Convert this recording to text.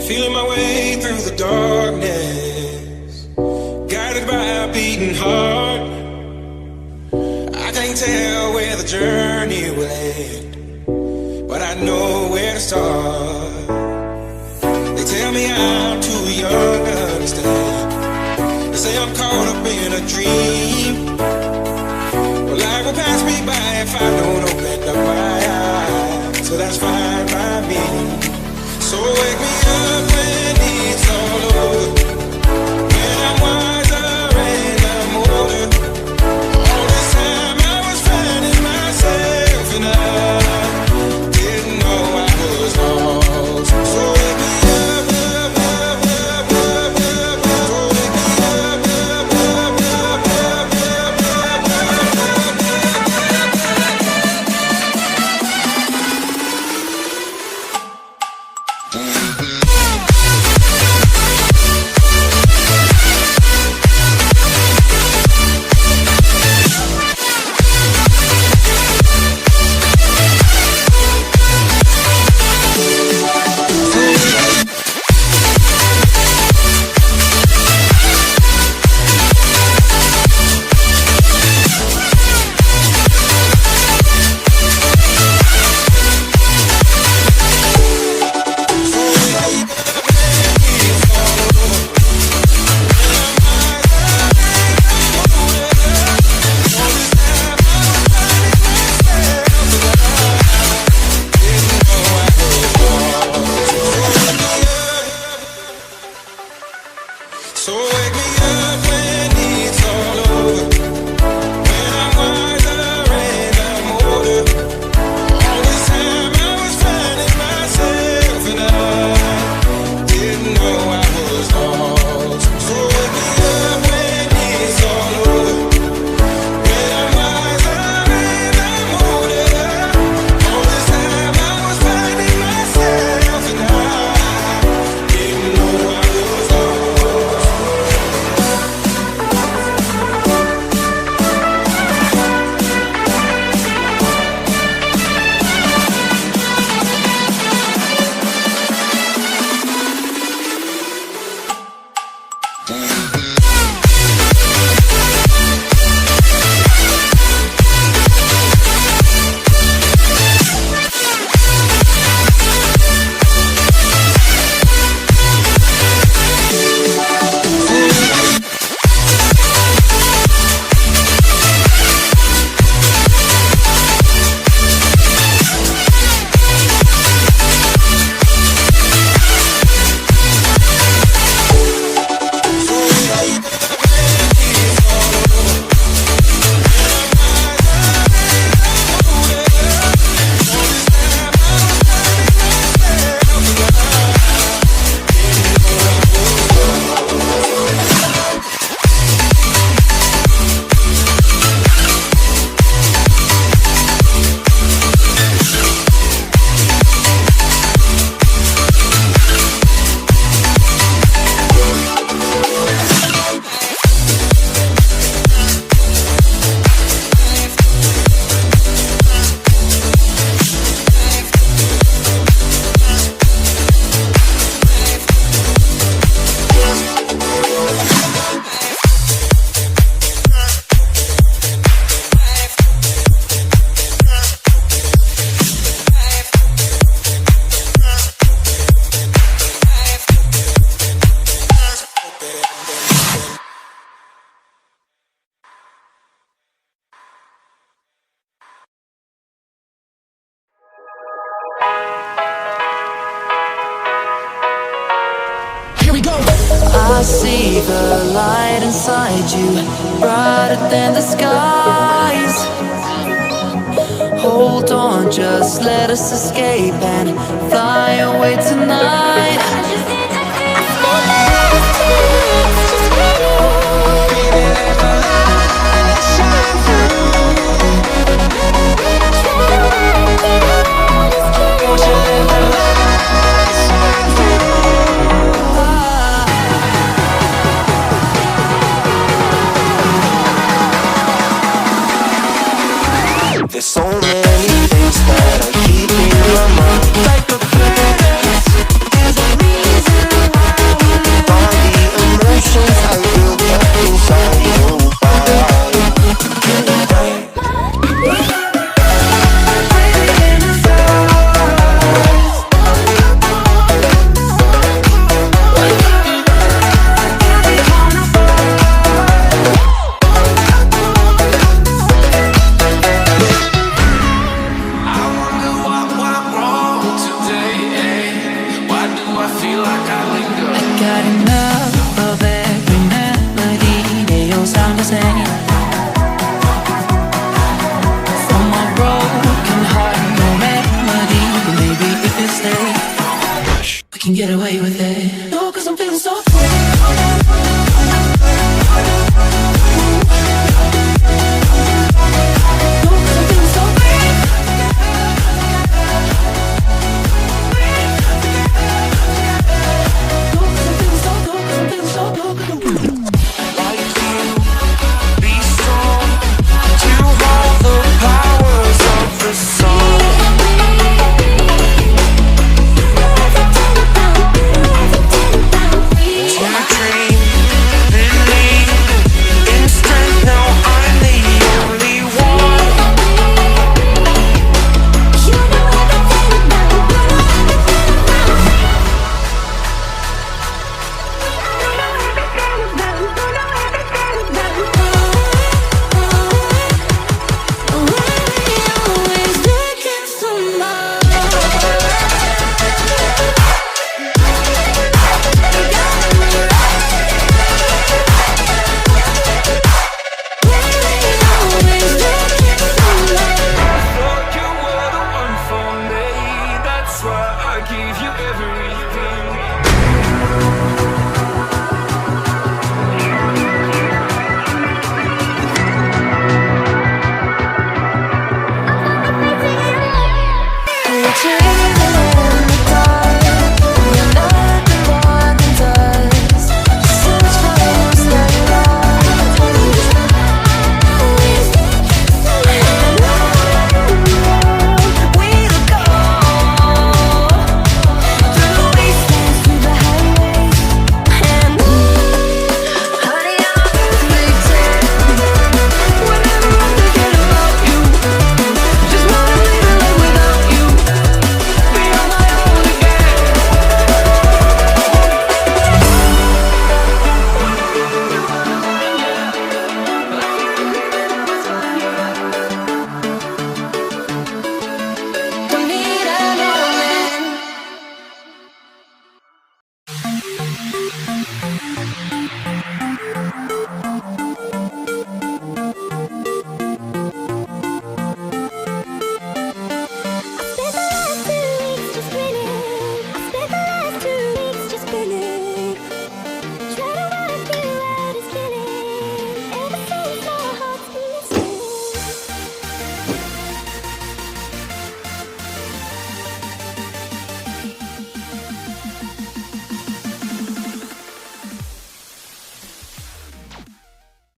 Feeling my way through the darkness, guided by a beating heart. I can't tell where the journey will end, but I know where to start. They tell me I'm too young to understand. They say I'm caught up in a dream. Well, life will pass me by if I don't open up my eyes, so that's fine by me. So wake me up when it's all over, when I'm wiser and I'm older. All this time I was finding myself and I didn't know I was lost. So wake me up, up, up, up, up, up, up. So wake me up, up, up, up, up, up, I see the light inside you, brighter than the skies. Hold on, just let us escape and fly away tonight. I just need to feel it.